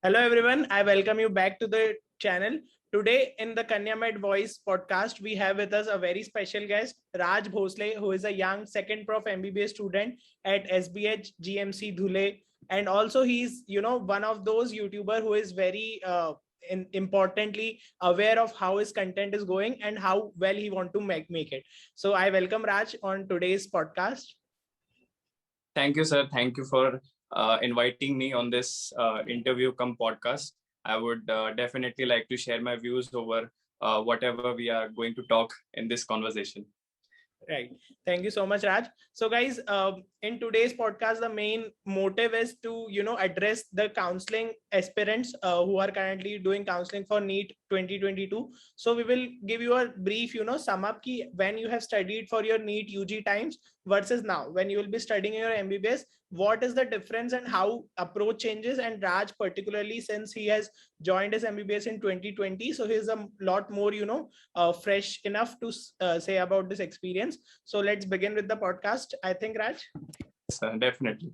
Hello everyone, I welcome you back to the channel. Today in the KNYAMed Voice podcast, we have with us a very special guest, Raj Bhosle, who is a young second prof MBBS student at SBH GMC Dhule. And also he's, one of those YouTuber who is very importantly aware of how his content is going and how well he want to make it. So I welcome Raj on today's podcast. Thank you, sir. Thank you for inviting me on this interview come podcast. I would definitely like to share my views over whatever we are going to talk in this conversation. Right. Thank you so much, Raj. So guys, in today's podcast, the main motive is to, address the counseling aspirants who are currently doing counseling for NEET 2022. So we will give you a brief, sum up ki when you have studied for your NEET UG times versus now when you will be studying your MBBS, what is the difference and how approach changes. And Raj, particularly since he has joined his MBBS in 2020, so he's a lot more, fresh enough to say about this experience. So let's begin with the podcast. I think, Raj. Yes, definitely.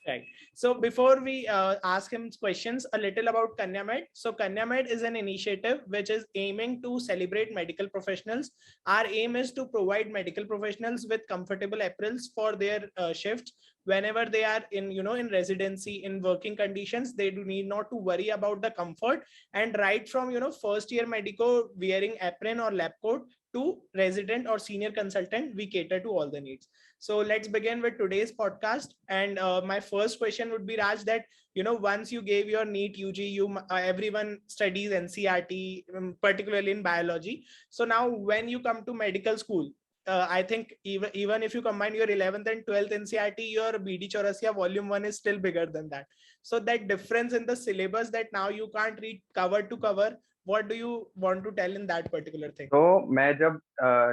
Right. So before we ask him questions, a little about KNYAMed. So KNYAMed is an initiative which is aiming to celebrate medical professionals. Our aim is to provide medical professionals with comfortable apparels for their shifts whenever they are in residency, in working conditions. They do need not to worry about the comfort. And right from first year medico wearing apron or lab coat to resident or senior consultant, we cater to all the needs. So let's begin with today's podcast. And my first question would be, Raj, that, once you gave your NEET UG, everyone studies NCRT, particularly in biology. So now when you come to medical school, I think even if you combine your 11th and 12th NCRT, your BD Chaurasia volume 1 is still bigger than that. So that difference in the syllabus that now you can't read cover to cover, what do you want to tell in that particular thing? तो मैं जब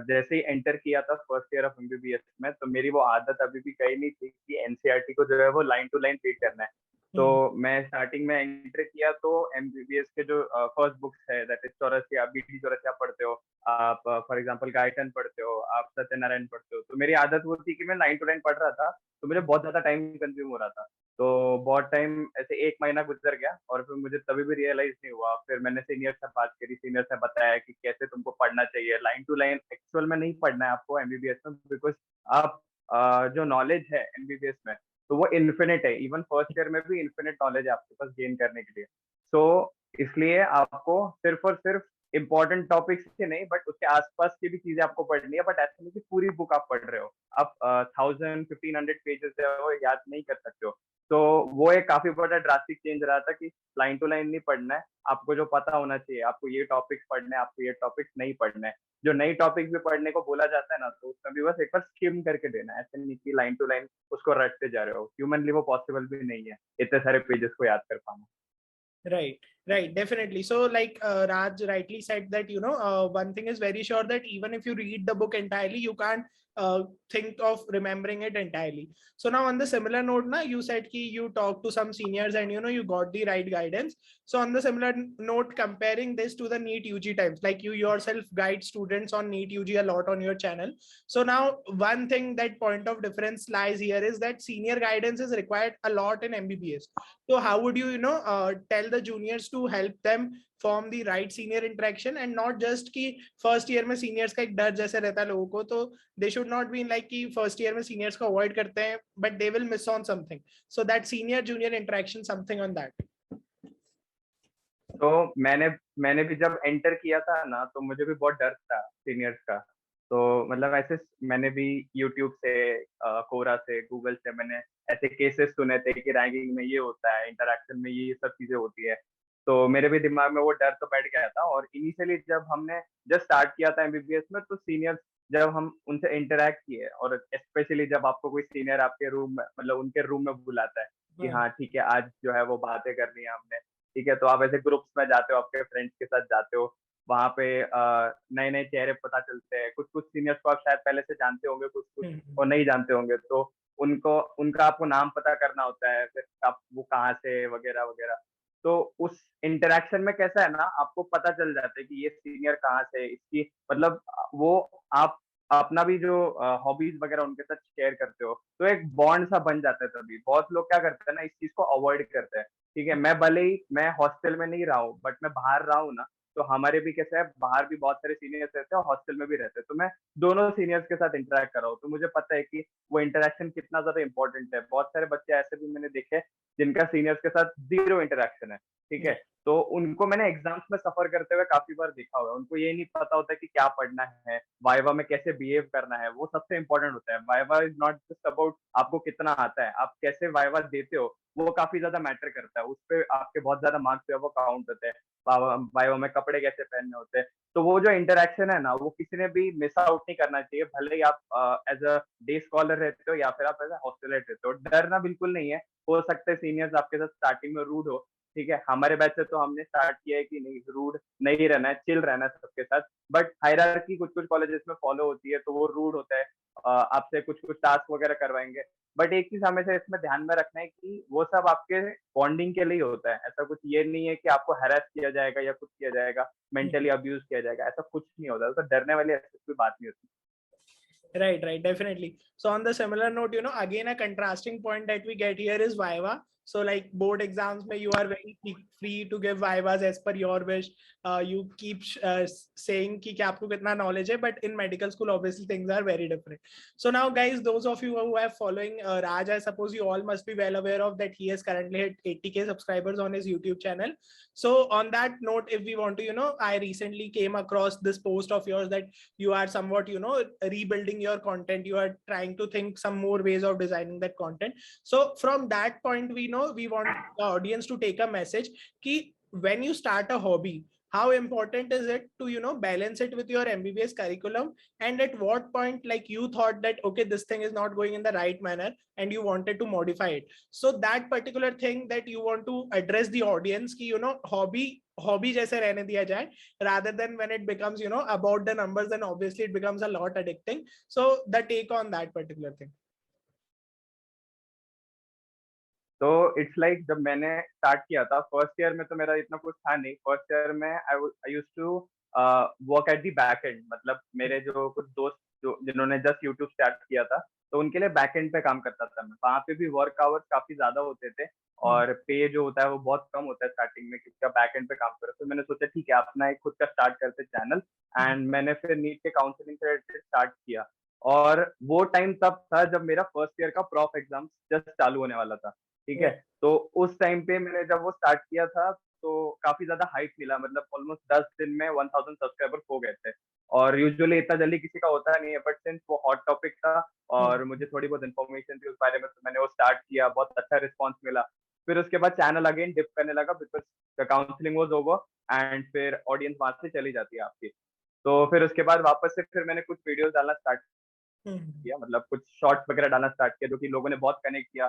जैसे ही enter किया था first year of MBBS में, तो मेरी वो आदत अभी भी कहीं नहीं थी कि एनसीईआरटी को जो है वो लाइन टू लाइन रीड करना है. तो मैं स्टार्टिंग में एंटर किया तो एमबीबीएस के जो फर्स्ट बुक्स है, that is Chaurasia, BD Chaurasia पढ़ते हो आप, फॉर एग्जांपल गायटन पढ़ते हो आप, सत्यनारायण पढ़ते हो. तो मेरी आदत वो थी कि मैं लाइन टू लाइन पढ़ रहा था, तो मुझे बहुत ज्यादा टाइम कंज्यूम हो रहा था. तो बहुत टाइम ऐसे 1 महीना गुजर गया और फिर मुझे तभी भी रियलाइज नहीं हुआ. फिर मैंने सीनियर से बात करी, सीनियर से बताया कि कैसे तुमको पढ़ना चाहिए. लाइन टू लाइन एक्चुअल में नहीं पढ़ना है आपको एमबीबीएस में, बिकॉज आप जो नॉलेज है एमबीबीएस में तो वो इन्फिनिट है. इवन फर्स्ट ईयर में भी इन्फिनिट नॉलेज है आपके पास गेन करने के लिए. सो इसलिए आपको सिर्फ और सिर्फ इंपॉर्टेंट टॉपिक्स ही नहीं बट उसके आसपास की भी चीजें आपको पढ़नी है. बट ऐसा नहीं कि पूरी बुक आप पढ़ रहे हो, आप 1000-1500 पेजेस है वो याद नहीं कर सकते हो. तो वो एक काफी बड़ा ड्रास्टिक चेंज रहा था कि लाइन टू लाइन नहीं पढ़ना है, आपको जो पता होना चाहिए, आपको ये टॉपिक्स पढ़ने हैं, आपको ये टॉपिक्स नहीं पढ़ने हैं. जो नई टॉपिक भी पढ़ने को बोला जाता है ना, तो उसमें भी बस एक बार स्किम करके देना है. ऐसे नहीं कि लाइन टू लाइन उसको रटते जा रहे हो. ह्यूमनली वो पॉसिबल भी नहीं है इतने सारे पेजेस को याद कर पाना. Right, definitely. So like Raj rightly said that, one thing is very sure that even if you read the book entirely, you can't think of remembering it entirely. So now on the similar note, you said ki you talked to some seniors and, you got the right guidance. So on the similar note, comparing this to the NEET UG times, like you yourself guide students on NEET UG a lot on your channel. So now one thing that point of difference lies here is that senior guidance is required a lot in MBBS. So how would you, tell the juniors to help them form the right senior interaction and not just कि first year में seniors का एक डर जैसे रहता है लोगों को, तो they should not be like कि first year में seniors को avoid करते हैं but they will miss on something. So that senior junior interaction, something on that. तो मैंने भी जब एंटर किया था ना, तो मुझे भी बहुत डर था सीनियर्स का. तो मतलब ऐसे मैंने भी यूट्यूब से, कोरा से, गूगल से मैंने ऐसे केसेस सुने थे कि रैंकिंग में ये होता है, इंटरेक्शन में ये सब चीजें होती है. तो मेरे भी दिमाग में वो डर तो बैठ गया था. और इनिशियली जब हमने जब स्टार्ट किया था एमबीबीएस में, तो सीनियर्स जब हम उनसे इंटरेक्ट किए, और स्पेशली जब आपको कोई सीनियर आपके रूम में, मतलब उनके रूम में बुलाता है कि हाँ ठीक है आज जो है वो बातें करनी है हमने, ठीक है, तो आप ऐसे ग्रुप्स में जाते हो, आपके फ्रेंड्स के साथ जाते हो, वहां पे नए नए चेहरे पता चलते हैं. कुछ कुछ सीनियर्स को आप शायद पहले से जानते होंगे, कुछ कुछ और नहीं जानते होंगे. तो उनका आपको नाम पता करना होता है, फिर आप वो कहाँ से वगैरह वगैरह. तो उस इंटरेक्शन में कैसा है ना, आपको पता चल जाता है कि ये सीनियर कहाँ से, इसकी मतलब वो आप अपना भी जो हॉबीज वगैरह उनके साथ शेयर करते हो, तो एक बॉन्ड सा बन जाता है. तभी बहुत लोग क्या करते हैं ना, इस चीज को अवॉइड करते हैं ठीक है, मैं भले ही मैं हॉस्टल में नहीं रहा हूँ बट मैं बाहर रहा हूँ ना, तो हमारे भी कैसे है, बाहर भी बहुत सारे सीनियर्स रहते हैं और हॉस्टल में भी रहते हैं, तो मैं दोनों सीनियर्स के साथ इंटरेक्ट कर रहा हूँ, तो मुझे पता है कि वो इंटरेक्शन कितना ज्यादा इंपॉर्टेंट है। बहुत सारे बच्चे ऐसे भी मैंने देखे जिनका सीनियर्स के साथ जीरो इंटरेक्शन है, ठीक है, तो उनको मैंने एग्जाम्स में सफर करते हुए काफी बार देखा हुआ है। उनको ये नहीं पता होता कि क्या पढ़ना है, वाइवा में कैसे बिहेव करना है, वो सबसे इंपॉर्टेंट होता है। Viva is not just about आपको कितना आता है, आप कैसे वाइवा देते हो वो काफी ज्यादा मैटर करता है, उस पर आपके बहुत ज्यादा मार्क्स जो है वो काउंट होते हैं। वाइवा में कपड़े कैसे पहनने होते हैं, तो वो जो इंटरेक्शन है ना, वो किसी ने भी मिस आउट नहीं करना चाहिए, भले ही आप एज अ डे स्कॉलर रहते हो या फिर आप एज अ हॉस्टलेट रहते हो। डरना बिल्कुल नहीं है, हो सकता है सीनियर्स आपके साथ स्टार्टिंग में रूड हो, ठीक है, हमारे बैच से तो हमने स्टार्ट किया है कि नहीं, रूड नहीं रहना है, चिल रहना है सबके साथ, बट हायरार्की कुछ कुछ कॉलेजेस में फॉलो होती है, तो वो रूड होता है, आपसे कुछ कुछ टास्क वगैरह करवाएंगे। बट एक चीज हमेशा इसमें ध्यान में रखना है कि वो सब आपके बॉन्डिंग के लिए होता है, ऐसा कुछ ये नहीं है कि आपको हैरेस किया जाएगा या कुछ किया जाएगा, मेंटली अब्यूज किया जाएगा, ऐसा कुछ नहीं होता, तो डरने वाली ऐसी कोई बात नहीं होती। Right, definitely. So on the similar note, again, a contrasting point that we get here is Viva. So like board exams where you are very free to give Vivas as per your wish. You keep saying कि आपको कितना knowledge है, but in medical school, obviously things are very different. So now guys, those of you who are following Raj, I suppose you all must be well aware of that he has currently hit 80K subscribers on his YouTube channel. So on that note, if we want to, I recently came across this post of yours that you are somewhat, rebuilding your content. You are trying to think some more ways of designing that content. So from that point, we want the audience to take a message ki when you start a hobby, how important is it to balance it with your MBBS curriculum, and at what point like you thought that okay, this thing is not going in the right manner and you wanted to modify it. So that particular thing that you want to address the audience ki hobby जैसे रहने दिया जाए, rather than when it becomes about the numbers, then obviously it becomes a lot addicting. So the take on that particular thing. तो it's like जब मैंने start किया था first year में, तो मेरा इतना कुछ था नहीं। फर्स्ट ईयर में I used to work at the back end, मतलब मेरे जो कुछ दोस्त जो जिन्होंने जस्ट यूट्यूब स्टार्ट किया था, तो उनके लिए बैक एंड पे काम करता था मैं। वहाँ पे भी वर्क आवर्स काफी ज्यादा होते थे और पे जो होता है वो बहुत कम होता है स्टार्टिंग में, क्योंकि आप बैक एंड पे काम करो। तो मैंने सोचा ठीक है, अपना एक खुद का स्टार्ट करते चैनल, एंड मैंने फिर नीट के काउंसलिंग से रिलेटेड स्टार्ट किया। और वो टाइम तब था जब मेरा फर्स्ट ईयर का प्रॉफ एग्जाम जस्ट चालू होने वाला था, ठीक है। तो उस टाइम पे मैंने जब वो स्टार्ट किया था तो काफी ज्यादा हाइप मिला, मतलब ऑलमोस्ट 10 दिन में 1000 सब्सक्राइबर्स हो गए थे, और यूजुअली इतना जल्दी किसी का होता नहीं है, बट सिंस वो हॉट टॉपिक था और मुझे थोड़ी बहुत इन्फॉर्मेशन थी उस बारे में, तो मैंने वो स्टार्ट किया, बहुत अच्छा रिस्पॉन्स मिला। फिर उसके बाद चैनल अगेन डिप करने लगा because the counselling was over, and फिर ऑडियंस वहां से चली जाती है आपकी। तो फिर उसके बाद वापस से फिर मैंने कुछ वीडियोस डालना स्टार्ट किया, मतलब कुछ शॉर्ट्स वगैरह डालना स्टार्ट किया, जो कि लोगों ने बहुत कनेक्ट किया,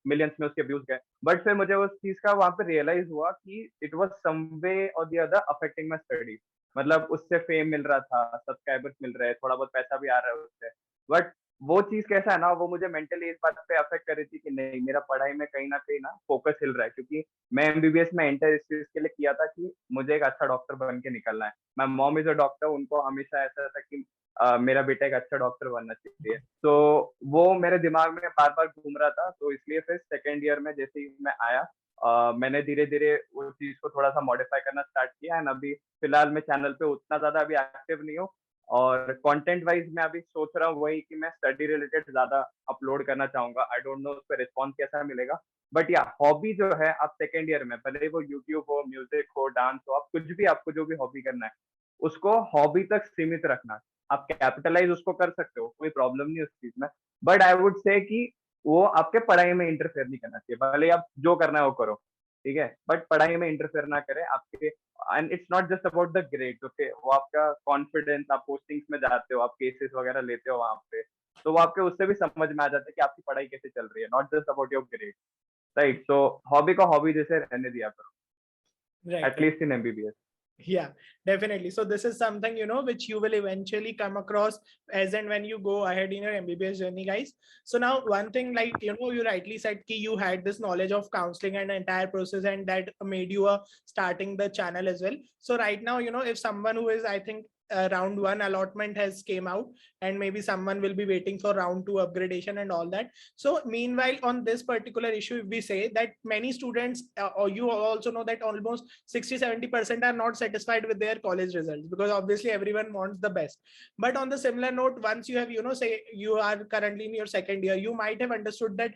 मिलियंस में उसके व्यूज गए। बट फिर मुझे उस चीज का वहां पे रियलाइज हुआ कि इट वाज सम वे और the other affecting my study, मतलब उससे फेम मिल रहा था, सब्सक्राइबर्स मिल रहे, थोड़ा बहुत पैसा भी आ रहा है उससे, बट वो चीज कैसा है ना, वो मुझे मेंटली इस बात पे अफेक्ट कर रही थी कि नहीं, मेरा पढ़ाई में कहीं ना फोकस हिल रहा है, क्योंकि मैं एमबीबीएस में एंटर इस चीज के लिए किया था कि मुझे एक अच्छा डॉक्टर बन के निकलना है। My mom is a doctor, उनको हमेशा ऐसा था कि मेरा बेटा एक अच्छा डॉक्टर बनना चाहिए, तो वो मेरे दिमाग में बार बार घूम रहा था। तो इसलिए फिर सेकेंड ईयर में जैसे ही मैं आया, मैंने धीरे धीरे उस चीज को थोड़ा सा मॉडिफाई करना स्टार्ट किया, एंड अभी फिलहाल मैं चैनल पे उतना ज्यादा अभी एक्टिव नहीं हूँ, और कंटेंट वाइज मैं अभी सोच रहा हूँ वही कि मैं स्टडी रिलेटेड ज्यादा अपलोड करना चाहूंगा। आई डोंट नो उस पर रिस्पॉन्स कैसा मिलेगा, बट या हॉबी जो है, आप सेकेंड ईयर में भले वो यूट्यूब हो, म्यूजिक हो, डांस हो, आप कुछ भी, आपको जो भी हॉबी करना है उसको हॉबी तक सीमित रखना। आप कैपिटलाइज उसको कर सकते हो, कोई प्रॉब्लम नहीं उस चीज में, बट आई वुड से कि वो आपके पढ़ाई में इंटरफेयर नहीं करना चाहिए। भले आप जो करना है वो करो, ठीक है, बट पढ़ाई में इंटरफेयर ना करे आपके। And it's not just about the grade, okay, वो आपका कॉन्फिडेंस, आप पोस्टिंग्स में जाते हो, आप केसेस वगैरह लेते हो वहां पे, तो वो आपके उससे भी समझ में आ जाता है कि आपकी पढ़ाई कैसे चल रही है, not just about your grade, right. So hobby को हॉबी जैसे रहने दिया करो, at least in MBBS. Yeah, definitely. So this is something which you will eventually come across as and when you go ahead in your MBBS journey, guys. So now one thing, like you rightly said कि you had this knowledge of counseling and the entire process, and that made you starting the channel as well. So right now, if someone who is, I think, round 1 allotment has came out, and maybe someone will be waiting for round 2 upgradation and all that. So meanwhile, on this particular issue, if we say that many students, or you also know that almost 60-70% are not satisfied with their college results, because obviously everyone wants the best. But on the similar note, once you have, say you are currently in your second year, you might have understood that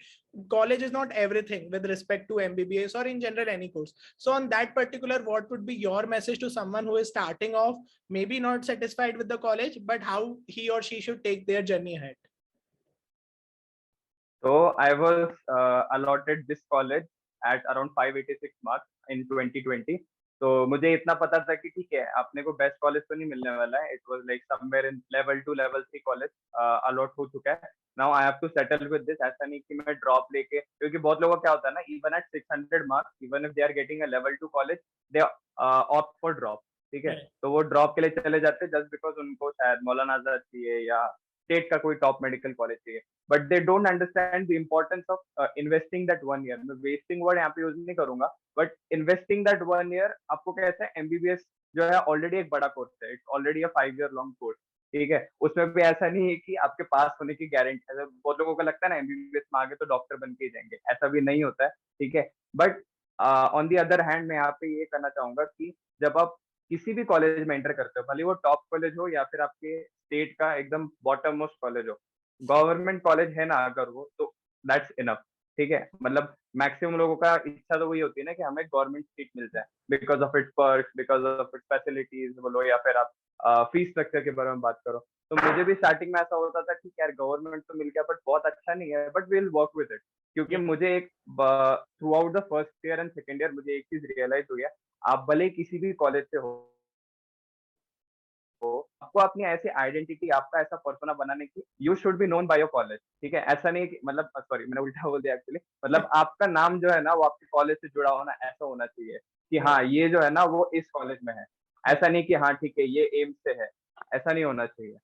college is not everything with respect to MBBS or in general any course. So on that particular, what would be your message to someone who is starting off, maybe not satisfied with the college, but how he or she should take their journey ahead? So I was allotted this college at around 586 marks in 2020. तो मुझे इतना पता था कि ठीक है, अपने को बेस्ट कॉलेज तो नहीं मिलने वाला है. It was like somewhere in level 2 level 3 college allot हो चुका है. Now I have to settle with this. ऐसा नहीं कि मैं ड्रॉप लेके, क्योंकि बहुत लोगों का क्या होता है ना, even at 600 marks, even if they are getting a level 2 college, they opt for drop. ठीक है, तो वो ड्रॉप के लिए चले जाते हैं जस्ट बिकॉज उनको शायद मौलाना आजाद चाहिए या स्टेट का कोई टॉप मेडिकल कॉलेज चाहिए. But they don't understand the importance of investing that 1 year. मैं वेस्टिंग वर्ड यहाँ पे यूज नहीं करूंगा, बट इन्वेस्टिंग दैट 1 ईयर. आपको कैसा है, एमबीबीएस जो है ऑलरेडी एक बड़ा कोर्स है. It's already a 5 year long course. ठीक है, उसमें भी ऐसा नहीं है कि आपके पास होने की गारंटी है. बहुत लोगों को लगता है ना एमबीबीएस में आगे तो डॉक्टर बन के ही जाएंगे, ऐसा भी नहीं होता है. ठीक है, but on the other hand मैं यहाँ पे ये करना चाहूंगा कि जब आप किसी भी कॉलेज में एंटर करते हो, भले वो टॉप कॉलेज हो या फिर आपके स्टेट का एकदम बॉटम मोस्ट कॉलेज हो, गवर्नमेंट कॉलेज है ना अगर वो, तो दैट्स इनफ. ठीक है, मतलब मैक्सिमम लोगों का इच्छा तो वही होती है ना कि हमें गवर्नमेंट सीट मिल जाए, because of its perks, because of its facilities बोलो, या फिर आप फीस स्ट्रक्चर के बारे में बात करो. तो मुझे भी स्टार्टिंग में ऐसा होता था कि यार गवर्नमेंट तो मिल गया बट बहुत अच्छा नहीं है, but will work with it. क्योंकि मुझे एक through out the first year and second year मुझे एक चीज रियलाइज हुई है, आप भले किसी भी कॉलेज से हो, आपको अपनी ऐसी आइडेंटिटी, आपका ऐसा पर्सोना बनाने की, you should be known by your college. ठीक है, ऐसा नहीं कि मतलब, सॉरी मैंने उल्टा बोल दिया एक्चुअली, मतलब आपका नाम जो है ना वो आपके कॉलेज से जुड़ा होना, ऐसा होना चाहिए कि हाँ ये जो है ना वो इस कॉलेज में है. ऐसा नहीं कि हाँ ठीक है ये एम्स से है, ऐसा नहीं होना चाहिए.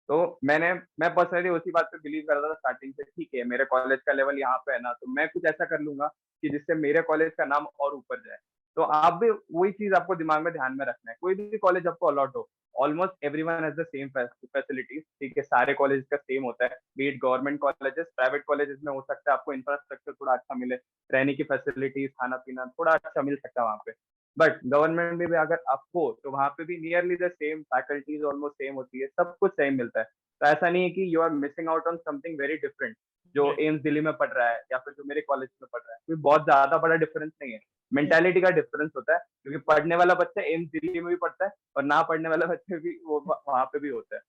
तो मैं पर्सनली उसी बात पे बिलीव करता था स्टार्टिंग से. ठीक है, मेरे कॉलेज का लेवल यहाँ पे है ना, तो मैं कुछ ऐसा कर लूंगा कि जिससे मेरे कॉलेज का नाम और ऊपर जाए. तो आप भी वही चीज आपको दिमाग में ध्यान में रखना है. कोई भी कॉलेज आपको अलॉट हो, almost everyone has the same facilities. ठीक है, सारे कॉलेज का सेम होता है, B it government colleges, private colleges में हो सकता है आपको इंफ्रास्ट्रक्चर थोड़ा अच्छा मिले, रहने की फैसिलिटीज, खाना पीना थोड़ा अच्छा मिल सकता है वहाँ पे. बट गवर्नमेंट में भी अगर आप हो तो वहाँ पे भी nearly the same faculties, almost same होती है, सब कुछ सेम मिलता है. तो ऐसा नहीं है कि you are missing out on something very different जो एम्स दिल्ली में पढ़ रहा है या फिर जो मेरे कॉलेज में पढ़ रहा है. कोई बहुत ज्यादा बड़ा डिफरेंस नहीं है, मेंटालिटी का डिफरेंस होता है. क्योंकि पढ़ने वाला बच्चा एम्स दिल्ली में भी पढ़ता है और ना पढ़ने वाला बच्चा भी वो वहाँ पे भी होता है.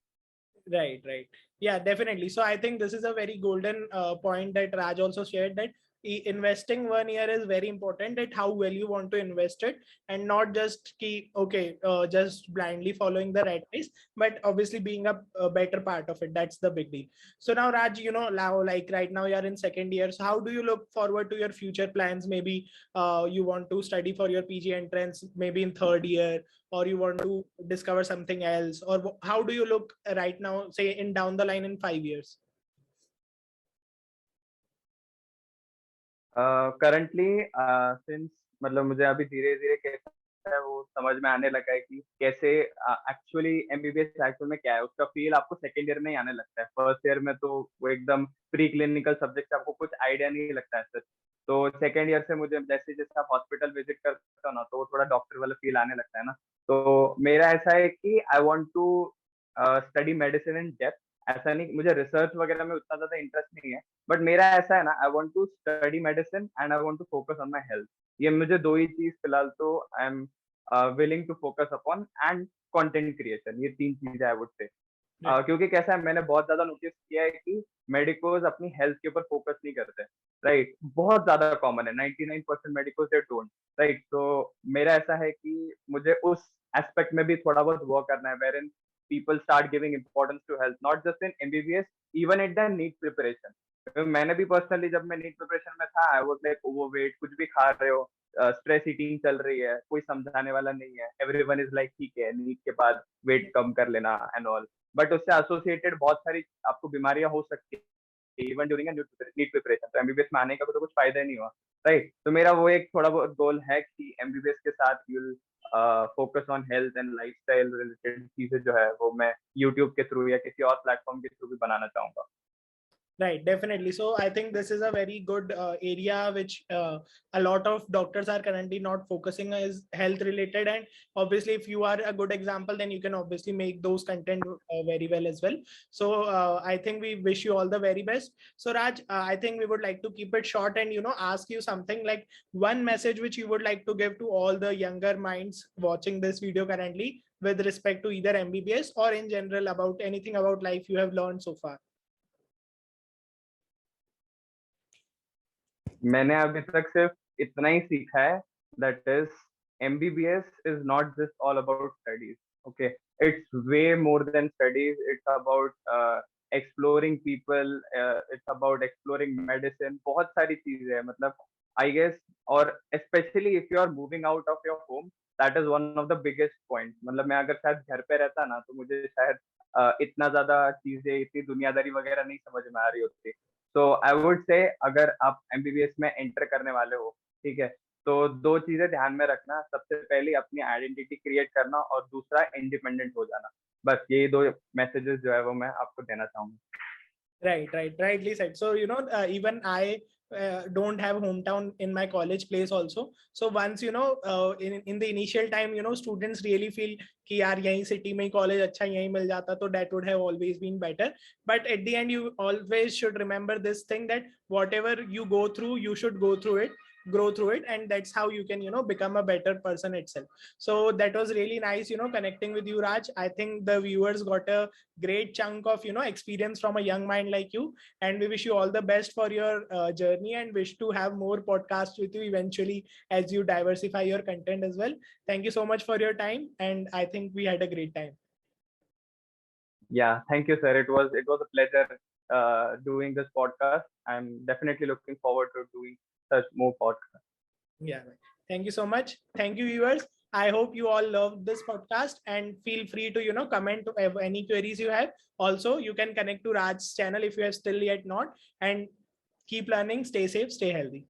Right. Yeah, definitely. So I think this is a very golden point that Raj also shared, that investing 1 year is very important, that how well you want to invest it, and not just just blindly following the rat race, but obviously being a better part of it. That's the big deal. So now Raj, now like right now you're in second year, so how do you look forward to your future plans? Maybe you want to study for your PG entrance maybe in third year, or you want to discover something else, or how do you look right now, say in down the line in 5 years? Currently since मतलब मुझे अभी धीरे धीरे कैसा है वो समझ में आने लगा है कि कैसे एक्चुअली एमबीबीएस एक्चुअल में क्या है. उसका फील आपको सेकेंड ईयर में ही आने लगता है. फर्स्ट ईयर में तो वो एकदम प्री क्लिनिकल सब्जेक्ट, आपको कुछ आइडिया नहीं लगता है सर. तो सेकेंड ईयर से मुझे जैसे जैसे आप हॉस्पिटल विजिट करते हो ना, तो वो थोड़ा डॉक्टर वाला फील आने लगता है ना. तो मेरा ऐसा है कि I want to study medicine in depth. ऐसा नहीं, मुझे रिसर्च वगैरह में उतना ज्यादा इंटरेस्ट नहीं है, बट मेरा ऐसा है ना, I want to study medicine and I want to focus on my health. ये मुझे दो ही चीज फिलहाल तो I am willing to focus upon, and content creation. ये तीन चीजें आई वुड से. क्योंकि कैसा है, मैंने बहुत ज्यादा नोटिस किया है कि मेडिकोज अपनी हेल्थ के ऊपर फोकस नहीं करते. राइट, बहुत ज्यादा कॉमन है. 99% मेडिकोज दे डोंट. राइट, तो मेरा ऐसा है कि मुझे उस एस्पेक्ट में भी थोड़ा बहुत वर्क करना है, where in people start giving importance to health, not just in MBBS, even at the NEET preparation. मैंने भी पर्सनली जब मैं नीट प्रिपरेशन में था, आई वाज लाइक ओवरवेट, कुछ भी खा रहे हो, स्ट्रेस ईटिंग चल रही है, कोई समझाने वाला नहीं है, एवरीवन इज लाइक ठीक है नीट के बाद वेट कम कर लेना एंड ऑल. बट उससे एसोसिएटेड बहुत सारी आपको बीमारियां हो सकती है इवन ड्यूरिंग नीट प्रिपरेशन. तो एमबीबीएस में आने का तो कुछ फायदा ही नहीं हुआ. राइट, तो मेरा वो एक थोड़ा बहुत गोल है कि एमबीबीएस के साथ you will focus on health and lifestyle related चीजें जो है वो मैं यूट्यूब के थ्रू या किसी और प्लेटफॉर्म के थ्रू भी बनाना चाहूंगा. Right, definitely. So I think this is a very good area which a lot of doctors are currently not focusing is health related. And obviously, if you are a good example, then you can obviously make those content very well as well. So I think we wish you all the very best. So Raj, I think we would like to keep it short and ask you something like one message which you would like to give to all the younger minds watching this video currently with respect to either MBBS or in general about anything about life you have learned so far. मैंने अभी तक सिर्फ इतना ही सीखा है, that is MBBS is not just all about studies. Okay, it's way more than studies. It's about exploring people, it's about exploring medicine. बहुत सारी चीजें हैं, मतलब I guess, और especially if you are moving out of your home, that is one of the biggest points. मतलब मैं अगर शायद घर पे रहता ना तो मुझे शायद इतना ज्यादा चीजें, इतनी दुनियादारी वगैरह नहीं समझ में आ रही होती. तो आई वुड से अगर आप MBBS में एंटर करने वाले हो, ठीक है, तो दो चीजें ध्यान में रखना. सबसे पहले अपनी आइडेंटिटी क्रिएट करना और दूसरा इंडिपेंडेंट हो जाना. बस यही दो मैसेजेस जो है वो मैं आपको देना चाहूंगा. Rightly said. So even I don't have hometown in my college place also. So once in the initial time students really feel कि यार यहीं city में college अच्छा यहीं मिल जाता, तो that would have always been better. But at the end you always should remember this thing that whatever you go through, you should go through it, grow through it, and that's how you can become a better person itself. So that was really nice connecting with you, Raj. I think the viewers got a great chunk of experience from a young mind like you, and we wish you all the best for your journey and wish to have more podcasts with you eventually as you diversify your content as well. Thank you so much for your time, and I think we had a great time. Yeah, thank you, sir. It was a pleasure doing this podcast. I'm definitely looking forward to doing such more podcasts. Yeah, thank you so much. Thank you, viewers. I hope you all loved this podcast and feel free to comment to any queries you have. Also, you can connect to Raj's channel if you have still yet not, and keep learning, stay safe, stay healthy.